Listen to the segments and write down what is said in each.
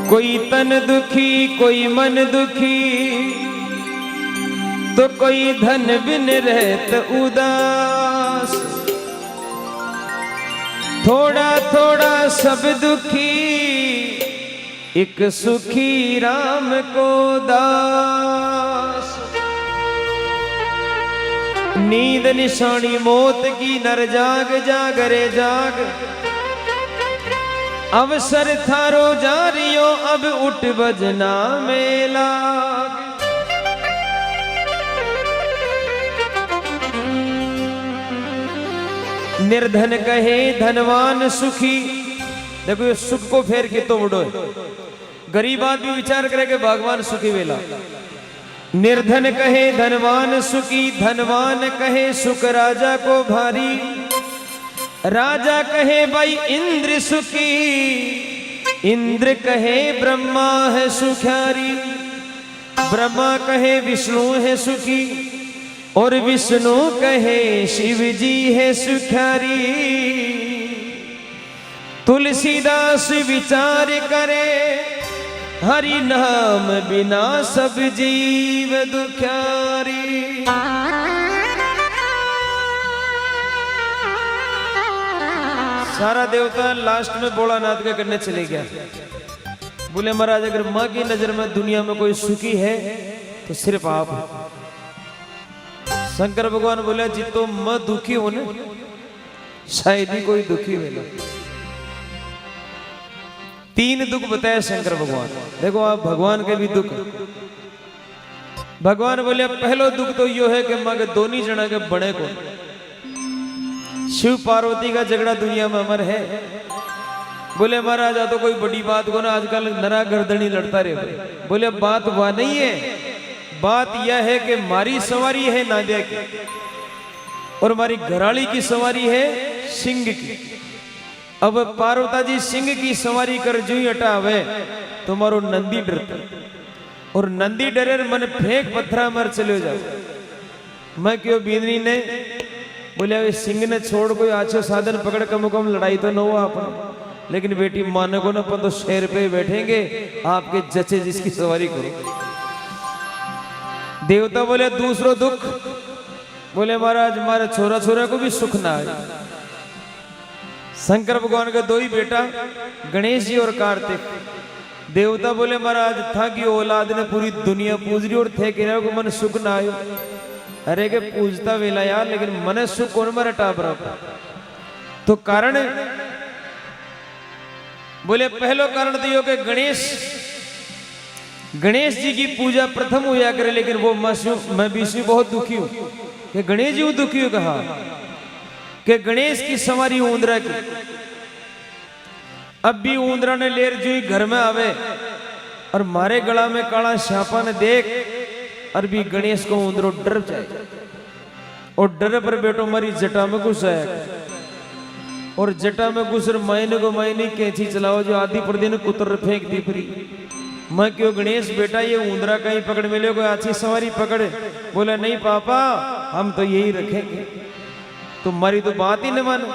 कोई तन दुखी कोई मन दुखी, तो कोई धन बिन रहत उदास। थोड़ा थोड़ा सब दुखी, एक सुखी राम को दास। नींद निशानी मौत की नर जाग जाग रे जाग, अवसर थारो जारियो अब उठ बजना में लाग। निर्धन कहे धनवान सुखी, देखो ये सुख को फेर के तो बड़ो है। गरीब आदमी विचार करे कि भगवान सुखी वेला। निर्धन कहे धनवान सुखी, धनवान कहे सुख राजा को भारी। राजा कहे भाई इंद्र सुखी, इंद्र कहे ब्रह्मा है सुखारी। ब्रह्मा कहे विष्णु है सुखी, और विष्णु कहे शिव जी है सुखारी। तुलसीदास विचार करे, हरि नाम बिना सब जीव दुखारी। सारा देवता लास्ट में भोलानाथ के करने चले गया। बोले महाराज अगर माँ की नजर में दुनिया में कोई सुखी है तो सिर्फ आप। शंकर भगवान बोले जी तो मैं दुखी हूं ना, शायद ही कोई दुखी मिला। तीन दुख बताया शंकर भगवान। देखो आप भगवान के भी दुख। भगवान बोले पहलो दुख तो यो है कि माँ के दोनों जना के बड़े को। शिव पार्वती का झगड़ा दुनिया में अमर है। बोले महाराज आ तो कोई बड़ी बात को ना, आजकल नरा गर्दनी लड़ता रहे। बोले बात वह नहीं है, बात यह है कि मारी सवारी है नादिया की, और हमारी घराली की सवारी है सिंह की। अब पार्वता जी सिंह की सवारी कर जो ही हटावे तो मारो नंदी डरता, और नंदी डरे मन फेंक पत्थरा मर चले जाओ। मैं क्यों बींदनी ने बोले सिंह ने छोड़ कोई आछो साधन पकड़ कम कम लड़ाई तो न हुआ अपन, लेकिन बेटी माने को ना अपन तो शेर पे बैठेंगे, आपके जचे जिसकी सवारी करो। देवता बोले दूसरो दुख। बोले महाराज हमारे छोरा छोरा को भी सुख ना आए। शंकर भगवान का दो ही बेटा गणेश जी और कार्तिक। देवता बोले महाराज था कि औलाद ने पूरी दुनिया पूज रही और थे कि को मन सुख ना आयो। अरे के पूजता वेला यार, लेकिन मन सुख कौन मरे टाबरा। तो कारण बोले पहलो कारण तो यो के गणेश जी की पूजा प्रथम हुआ करे, लेकिन वो मैं विष्णु बहुत दुखी हूं कि गणेश जी दुखी हूं। कहा कि गणेश की सवारी ऊंदरा की। अब भी ऊंदरा ने लेर जो ही घर में आवे और मारे गला में काला श्यापा ने देख, और भी गणेश को ऊंदरो डर जाए, और डर पर बेटो मारी जटा में घुस आया, और जटा में घुस मायने को मायने कैंची चलाओ जो आधी पर दिन कुतर फेंक दी फ्री। मैं क्यों गणेश बेटा ये ऊंदरा कहीं पकड़ मिले, कोई अच्छी सवारी पकड़। बोला नहीं पापा हम तो यही रखेंगे, तुम्हारी तो बात ही न मानो।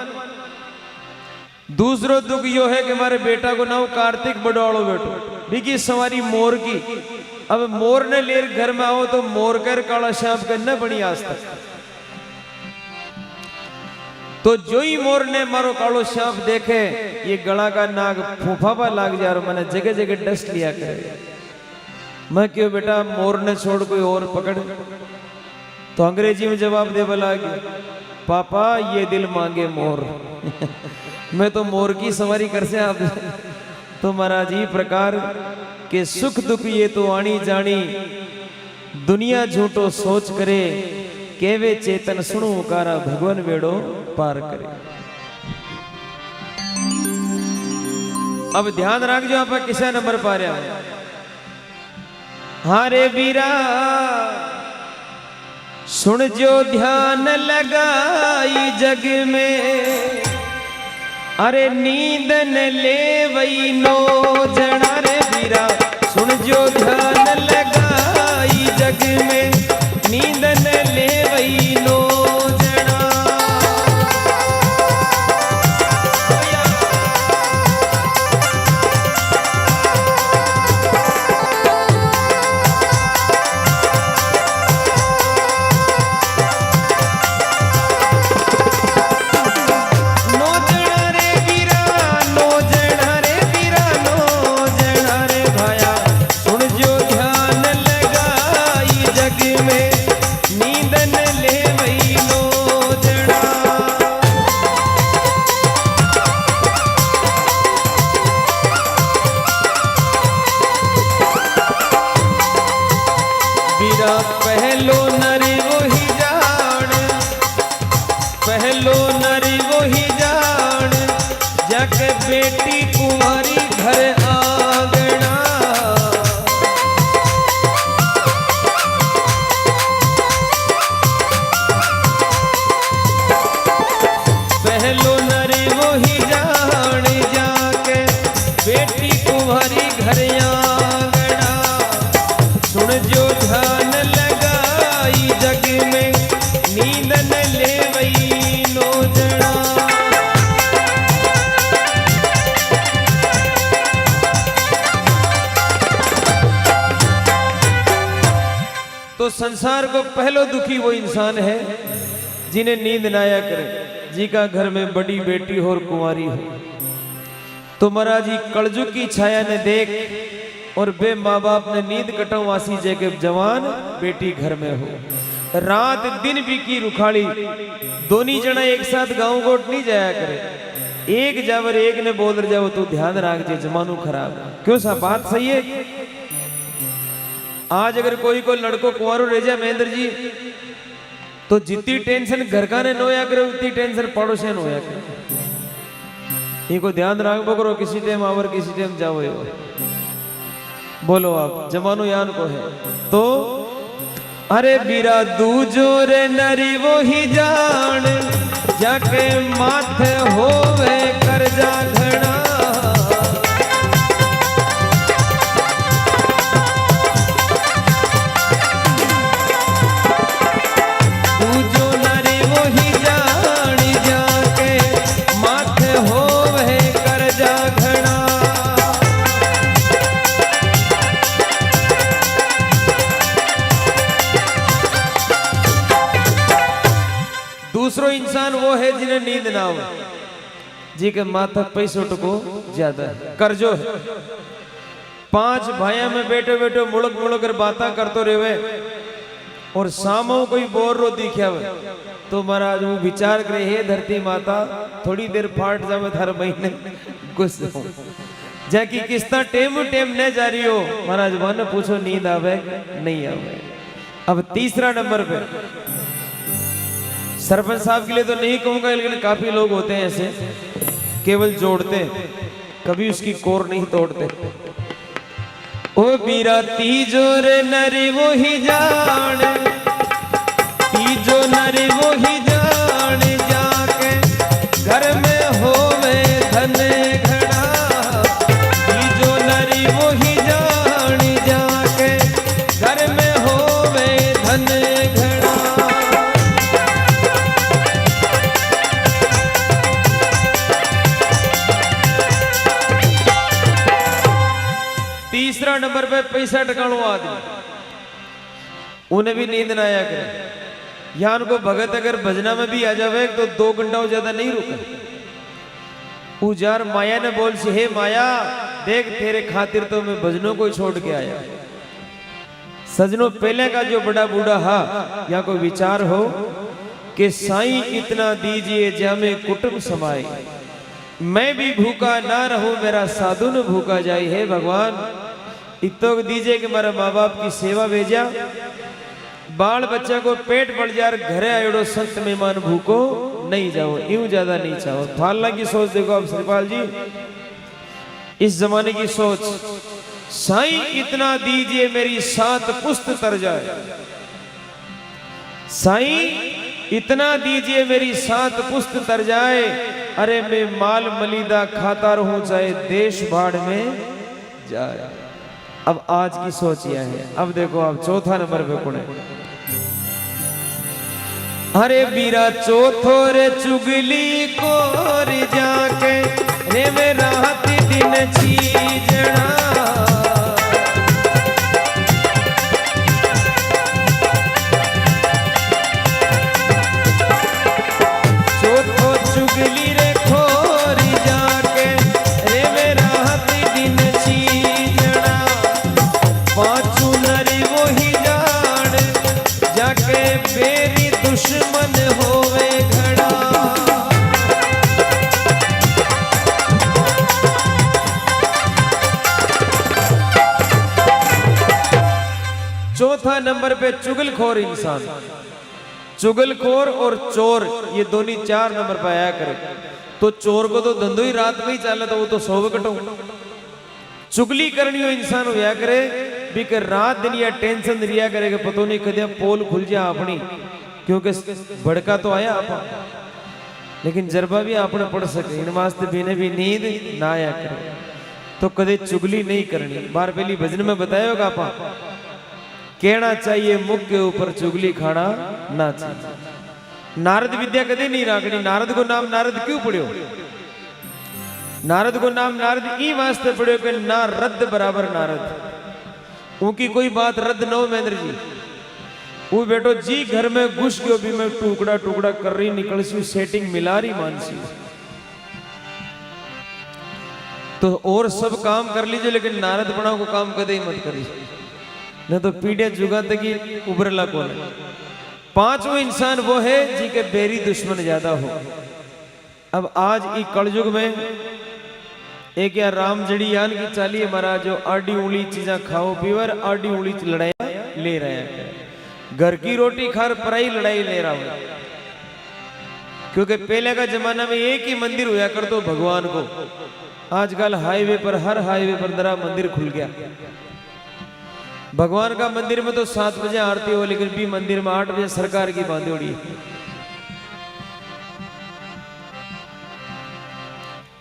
दूसरो दुख यो है कि हमारे बेटा को नाम कार्तिक बड़ाड़ो बेटो बिकी सवारी मोर की। अब मोर ने लेर घर में आओ तो मोर कर काला श्याम करना बड़ी आज तक। तो जो ही मोर ने मारो कालो श्याम देखे, ये गला का नाग फूफापा लाग जा रहा, मैंने जगह जगह डस्ट लिया करे। मैं क्यों बेटा मोर ने छोड़ कोई और पकड़। तो अंग्रेजी में जवाब दे बोला पापा ये दिल मांगे मोर। मैं तो मोर की सवारी कर से आप। तो महाराज ही प्रकार के सुख दुख ये तो आनी जानी, दुनिया झूठो सोच करे, केवे चेतन सुनो उकारा, भगवान वेड़ो पार करे। अब ध्यान रख जो आप किसा नंबर पा रहे हैं। हारे वीरा सुन जो ध्यान लगाई जग में, अरे नींद न ले वही नो जना। रे वीरा सुन जो ध्यान लगाई जग में, नींद न ले वही नो जना। तो संसार को पहलो दुखी वो इंसान है जिन्हें नींद ना आया करे, जी का घर में बड़ी बेटी हो और कुंवारी हो। तो महाराज जी कलजुग की छाया ने देख और बे माँ बाप ने नींद कटवासी जगह जवान बेटी घर में हो। रात दिन भी की रुखाड़ी, दोनों जना एक साथ गांव गोट नहीं जाया करे, एक जावर एक ने बोल जाओ तो ध्यान रख जे जमानू खराब। क्यों सा बात सही है। आज अगर कोई को लड़को कुंवारो रह जाए महेंद्र जी, तो जितनी टेंशन घर का ने नोया करे उतनी टेंशन पड़ोसी ने होया करे। इनको ध्यान रखबो करो, किसी टाइम आवर किसी टाइम जाओ। बोलो आप जमानो यान को है तो अरे बीरा दूजो रे नरी वो ही जान, जाके माथे होवे कर जा घड़ा। दूजो नरी वो ही जान, जाके माथे होवे कर जा घड़ा। दूसरो इंसान वो है जिन्हें नींद ना हो, जी के माथा पैसों को ज्यादा कर्जो है। 5 भाइयों में बैठे बैठे मुड़क मुड़क कर बातें करते रहे और सामो कोई बोर रो दिखा तो महाराज वो विचार करे, हे धरती माता थोड़ी देर फाट जावे थार महीने गुस्से हो जाकि किस्ता टेम टेम न जा रही हो। महाराज मन पूछो नींद आवे नहीं आवे। अब तीसरा नंबर पे सरपंच साहब के लिए तो नहीं कहूंगा, लेकिन काफी लोग होते हैं ऐसे केवल जोड़ते, कभी उसकी कोर नहीं तोड़ते। ओ बीरा तीजो रे नरी वो ही जान, तीजो नरी वो ही जान, जाके घर में होवे धन घड़ा। तीजो नरी वो ही जान, जाके घर में होवे धन घड़ा। तीसरा नंबर पे पैसा टकाणो आदमी, उन्हें भी नींद ना आया करे। यहाँ उनको भगत अगर भजना में भी आ जावे तो 2 घंटा ज्यादा नहीं रुका। उजार माया ने बोल सी, हे माया देख तेरे खातिर तो मैं भजनों को छोड़ के आया। सजनों पहले का जो बड़ा बूढ़ा हा या कोई विचार हो कि साईं इतना दीजिए जामे कुटुंब समाए, मैं भी भूखा ना रहूं मेरा साधु न भूखा जाए। हे भगवान इतो दीजिए कि मेरा माँ बाप की सेवा भेजा, बाल बच्चा को पेट पड़ जार, घरे आयोड़ो संत मेहमान भूखो नहीं जाओ, यूं ज्यादा नहीं चाहो। फालना की सोच देखो अब श्रीपाल जी, इस जमाने की सोच, साईं इतना दीजिए मेरी 7 पुस्त तर जाए, साईं इतना दीजिए मेरी 7 पुस्त तर जाए। अरे मैं माल मलिदा खाता रहूं चाहे देश बाढ़ में जाए। अब आज की सोच यह है। अब देखो आप चौथा नंबर पे कौन है। अरे बीरा चौथो रे चुगली कोर जाके रे में रात दिन चीजना। चौथो चुगली रे खोर जाके रे में रात दिन चीजना। पांचू नरी वो ही जान, जाके बेरी दुश्मन होवे घड़ा। चौथा नंबर पे चुगलखोर इंसान। चुगलखोर और चोर ये दोनों 4 नंबर पे आया करे। तो चोर को तो धंधो ही रात में ही चला, तो वो तो 100 कटो। चुगली करनी हो इंसान होया करे भी कर रात दिन या टेंशन रिया करेगा, पतो नहीं कदे पोल खुल जा अपनी, क्योंकि भड़का तो आया आप, लेकिन जरबा भी आपने पढ़ सके। इन वास्ते बिने भी नींद ना आया करे तो कदे चुगली नहीं करनी। बार पहली भजन में बताया होगा आपा, कहना चाहिए मुख के ऊपर चुगली खाना ना चाहिए। नारद विद्या कदे नहीं राखनी। नारद को नाम नारद क्यों पढ़ो? नारद को नाम नारद ई वास्ते पढ़ो कि ना रद्द बराबर नारद, उनकी कोई बात रद्द न हो। महेंद्र जी वो बेटो जी घर में घुस गयो भी मैं टुकड़ा टुकड़ा कर रही निकल सी सेटिंग मिला रही मानसी तो और सब काम कर लीजिए लेकिन नारद बना को काम कदे ही मत करिए न तो पीढ़िया जुगा तक ही उभरला कौन है। पांचवा इंसान वो है जी के बेरी दुश्मन ज्यादा हो। अब आज इस कलयुग में एक या राम जड़ी यान की चाली महाराज जो आडी उंगली चीजा खाओ पीवर आडी उंगली लड़ाई ले रहे हैं। घर की रोटी खार पराई लड़ाई ले रहा हूं क्योंकि पहले का जमाना में एक ही मंदिर हुआ कर तो भगवान को। आजकल हाईवे पर हर हाईवे पर नया मंदिर खुल गया। भगवान का मंदिर में तो 7 बजे आरती हो लेकिन भी मंदिर में 8 बजे सरकार की बांधी उड़ी है।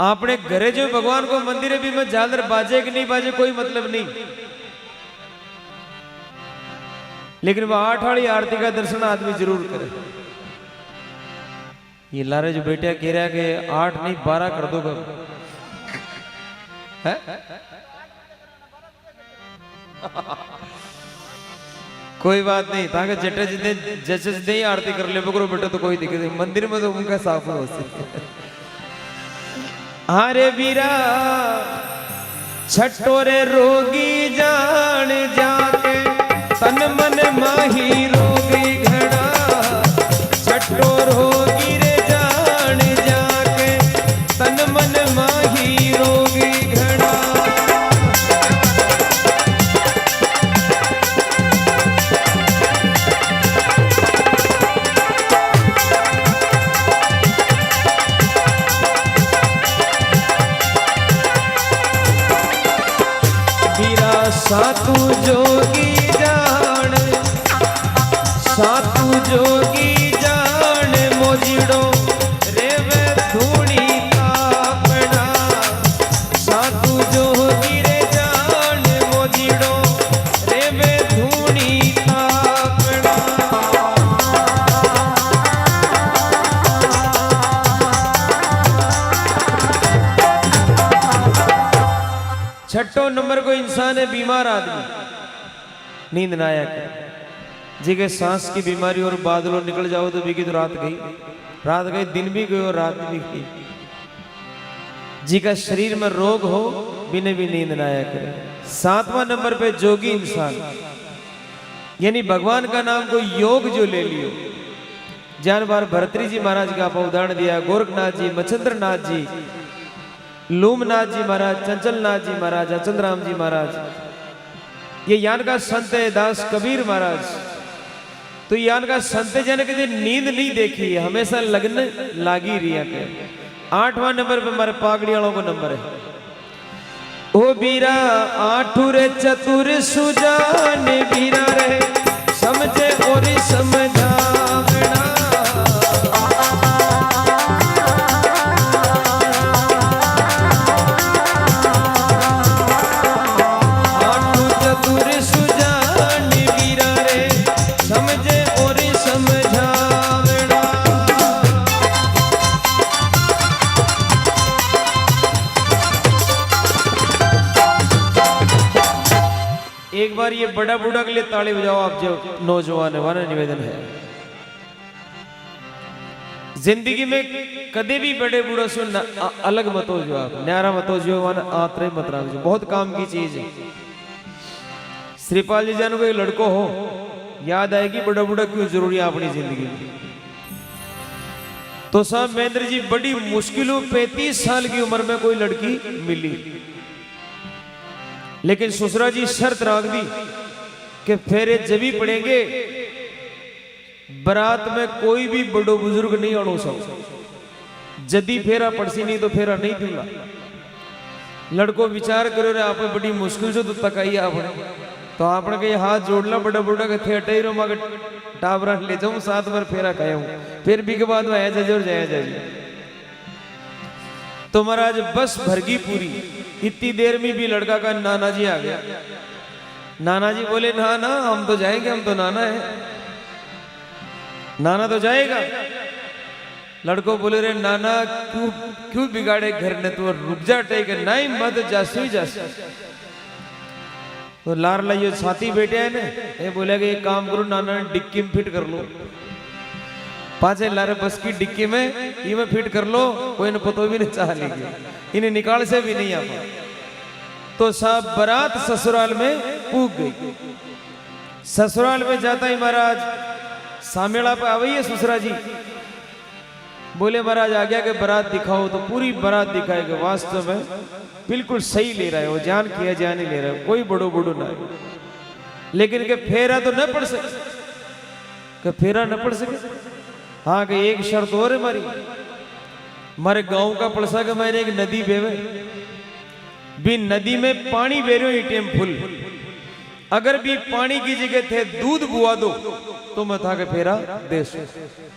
आपने घरे जो भगवान को मंदिर भी में झालर बाजे कि नहीं बाजे कोई मतलब नहीं, लेकिन वह 8 वाली आरती का दर्शन आदमी जरूर करे। ये लारे जो बेटिया कह रहा है कि 8 नहीं 12 कर दो है? कोई बात नहीं ताकि जटे जितने जैसे जितने ही आरती कर ले बकरो बेटा तो कोई दिक्कत नहीं, मंदिर में तो उनका साफ हो सकता। अरे वीरा छटोरे रोगी जान जाके तन मन माही रोगी घड़ा छटोर होगी रे जान जाके तन मन माही रोगी घड़ा। सातू जोगी जान सातू जोगी जान मोजिड़ो रेवे धूणी तापड़ा सातू जोगी रे जान मोजिड़ो रेवे धूणी तापड़ा। छठो नंबर को इंसान है बीमार आदमी, नींद ना आया कर जी के सांस की बीमारी और बादलों निकल जाओ तो भी की तो रात गई दिन भी गई और रात भी गई। जी का शरीर में रोग हो बिने भी नींद ना आया करे। 7वां नंबर पे जोगी इंसान यानी भगवान का नाम को योग जो ले लियो। जान बार भरतरी जी महाराज का आप उदाहरण दिया, गोरखनाथ जी, मच्छिंद्र नाथ जी, लूमनाथ जी महाराज, चंचलनाथ जी महाराज, चंद्राम जी महाराज, ये यान का संत है दास कबीर महाराज। तो यान का संत जन के नींद नहीं देखी है, हमेशा लगन लागी रही है। 8वां नंबर पे हमारे पागड़ी वालों को नंबर है। ओ बीरा आठुर चतुर सुजान बीरा रे समझे और समझावना एक बार ये बड़ा बूढ़ा के लिए ताली बजाओ आप जो नौजवान है, वाला निवेदन है। जिंदगी में कदे भी बड़े बूढ़ा से अलग मत हो जो आप न्यारा मत हो जो वाना आत्रे मत रख जो, बहुत काम की चीज है। श्रीपाल जी जान को एक लड़को हो याद आएगी बड़ा बूढ़ा क्यों जरूरी है अपनी जिंदगी में। तो साहब महेंद्र जी बड़ी मुश्किलों 35 साल की उम्र में कोई लड़की मिली, लेकिन ससुरा जी शर्त रख दी कि फेरे जब ही पड़ेंगे बारात में कोई भी बड़ो बुजुर्ग नहीं आनो सब, जदी फेरा पड़सी नहीं तो फेरा नहीं दूंगा। लड़को विचार करो रे आप बड़ी मुश्किल से तो तकाई आपने, तो आपने के हाथ जोड़ना बड़ा बड़ा के थे अटई रो मगर टाबरा ले जाऊं 7 बार फेरा खाया हूं, फिर भी के बाद में आया जाए और जाया जाए। तो महाराज बस भरगी पूरी, इतनी देर में भी लड़का का नाना जी आ गया। नाना जी बोले ना ना हम तो जाएंगे, हम तो नाना है, नाना तो जाएगा। लड़को बोले रे नाना क्यों बिगाड़े घर ने, तो रुक जा टेक नहीं मत जासू ही जासू। तो लार लाइयो साथी बेटे है ने ये बोले कि एक काम करो नाना डिक्की में फिट कर लो पाचे लारे बस की डिक्की में ये में फिट कर लो कोई ने पतो भी नहीं चाह लेगी इन्हें निकाल से भी नहीं आ पा तो सब बारात ससुराल में पूग गई। ससुराल में जाता ही महाराज सामेड़ा पे आवई है ससुरा जी बोले महाराज आ गया कि बारात दिखाओ तो पूरी बारात दिखाएगा वास्तव में बिल्कुल सही ले रहा है वो जान किया जान ही ले रहा है कोई बड़ो बड़ो ना लेकिन के फेरा तो न पड़ सके कि फेरा न पड़ सके हाँ कि एक शर्त और है हमारी हमारे गांव का पड़सा के मैंने एक नदी बेवे भी नदी में पानी बेरो ही टेम फुल अगर भी पानी की जगह थे दूध बुआ दो तो मैं था के फेरा दे सो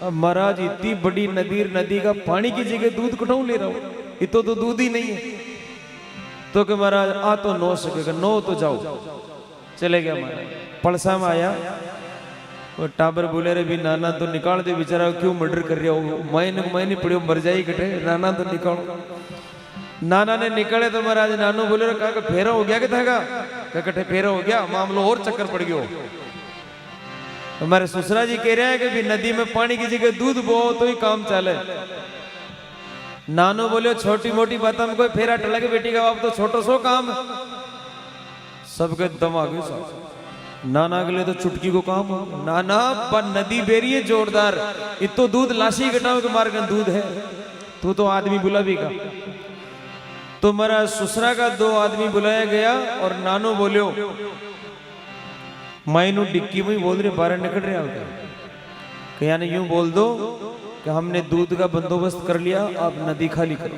अब महाराज इतनी बड़ी नदी का पानी की जगह दूध कटाऊ ले रहा हूं ये तो दूध ही नहीं है तो कि महाराज आ तो नो सकेगा नो तो जाओ चले गया महाराज पड़सा में आया वो टाबर बोले रे भी नाना तो निकाल दे बेचारा क्यों मर्डर कर रहा हो मैंने पड़ियो मर जाए कटे नाना तो निकाल नाना ने निकले तो महाराज नानू बोले कहा फेरा हो गया क्या कटे फेरा हो गया मामलो और चक्कर पड़ गयो हमारे ससुरा जी कह रहे हैं कि भी नदी में पानी की जगह दूध बो तो ही काम चले नानो बोले छोटी मोटी बात में कोई फेरा टला के बेटी का बाप तो छोटो सो काम सबके दम आ गए नाना के लिए तो चुटकी को काम नाना पर नदी बेरी है जोरदार इतो दूध लाशी घटाओ के मार कर दूध है तू तो आदमी बुला भी का तो मेरा ससुरा का 2 आदमी बुलाया गया और नानो बोलियो मायनू डिक्की में बोल रहे बाहर निकल रहे हो यानी यूं बोल दो कि हमने दूध का बंदोबस्त कर लिया आप नदी खाली करो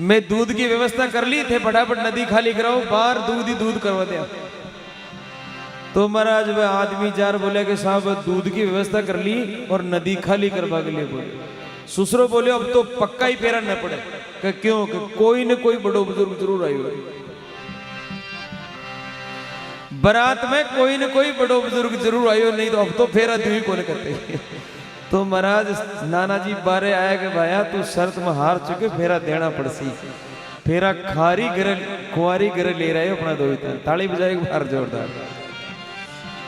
मैं दूध की व्यवस्था कर ली थे फटाफट नदी खाली कराओ बाहर दूध ही दूध करवा दिया तो महाराज वह आदमी जार बोले कि साहब दूध की व्यवस्था कर ली और नदी खाली करवा के लिए बोले ससुरो बोले अब तो पक्का ही फेरा न पड़े कि क्यों कि कोई न कोई बड़ो बुजुर्ग जरूर आई हुई बारात में कोई न कोई बड़ो बुजुर्ग जरूर आयो नहीं तो अब तो फेरा दू ही कौन करते तो महाराज नाना जी बारे आया कि भाया तू शर्त में हार चुके फेरा देना पड़सी फेरा खारी गर कुआरी गर ले रहे हो अपना दो ताली बजाए बाहर जोरदार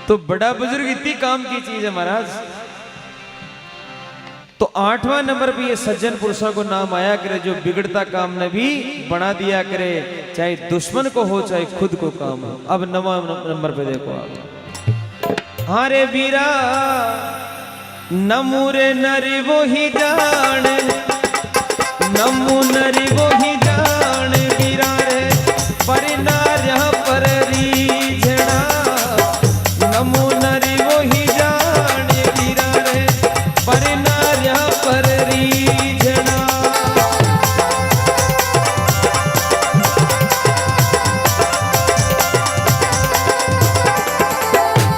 तो बड़ा बुजुर्ग इतनी काम की चीज है महाराज तो 8वां नंबर पे ये सज्जन पुरुषों को नाम आया करे जो बिगड़ता काम ने भी बना दिया करे चाहे दुश्मन को हो चाहे खुद को काम हो। अब 9वां नंबर पे देखो आप हारे वीरा नमू रे नरी वो ही जान नमू नरी वो ही जान वीरा रे पर नार्या पर रीझना नमू नरी वो ही जान वीरा रे पर पर रीझना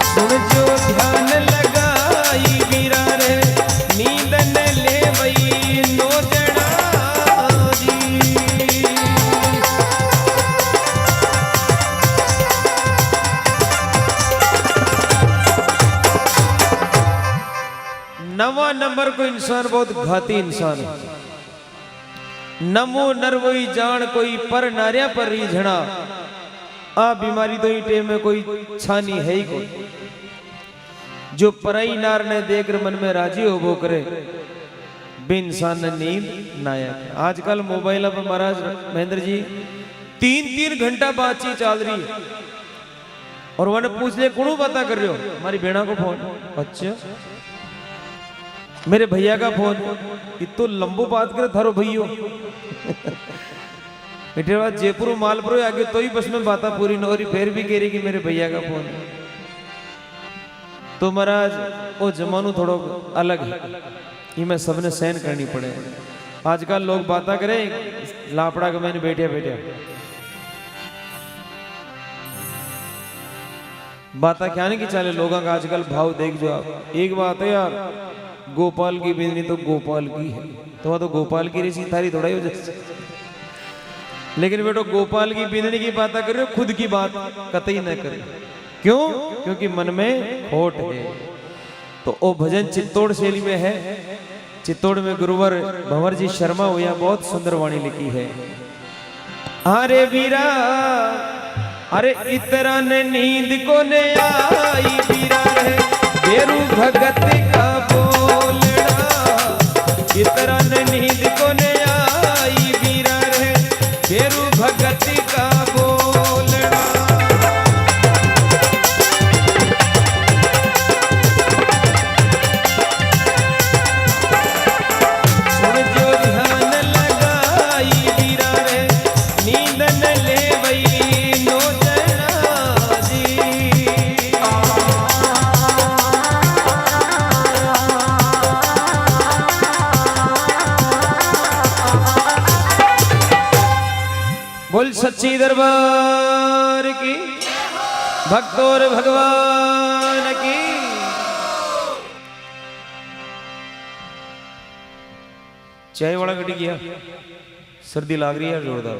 सुन जो ध्यान लगाई वीरा रे नींद न ले वही नो जड़ा जी 9वां नंबर को इंसान बहुत घाती इंसान है नमो नरवई जान कोई पर नार्या पर रीझना आ बीमारी तो ही टेम में कोई छानी है ही कोई जो पराई नार ने देखकर मन में राजी हो वो करे बे इंसान ने नींद नाया आजकल मोबाइल पर महाराज महेंद्र जी 3-3 घंटा बातचीत चल रही और वन पूछ ले कौन बात कर रहे हो हमारी बेड़ा को फोन अच्छा मेरे भैया का फोन इतो लंबो बात करे थारो भैयो बेटे बात जयपुर मालपुर आगे तो ही बस में बात पूरी न हो रही फिर भी कह रही कि मेरे भैया का फोन तो महाराज वो जमानो थोड़ो अलग है ये मैं सबने सहन करनी पड़े आजकल लोग बात करें लापड़ा के मैंने बैठे बैठे बात क्या नहीं कि चले लोगों का आजकल भाव देख जो आप एक बात है यार गोपाल की बिजली तो गोपाल की है तो गोपाल की रेसी थारी थोड़ा ही हो जाए लेकिन बेटो गोपाल की बिजली की बात कर रहे हो खुद की बात कतई न करे क्यों क्योंकि मन में खोट है तो वो भजन चित्तौड़ शैली में है चित्तौड़ में गुरुवर भंवर जी शर्मा हुआ बहुत सुंदर वाणी लिखी है अरे वीरा अरे इतरा ने नींद को ने आई वीरा रे बेरू भगत का बोलना इतरा ने नींद को ने आई वीरा रे बेरू भगत का बोलना। सुन जो ध्यान लगाई वीरा रे नींद न ले वही नो जना जी। बोल सच्ची दरबार की भक्त और भगवान की। चाय वाला गड्डी गया सर्दी लाग रही है जोरदार।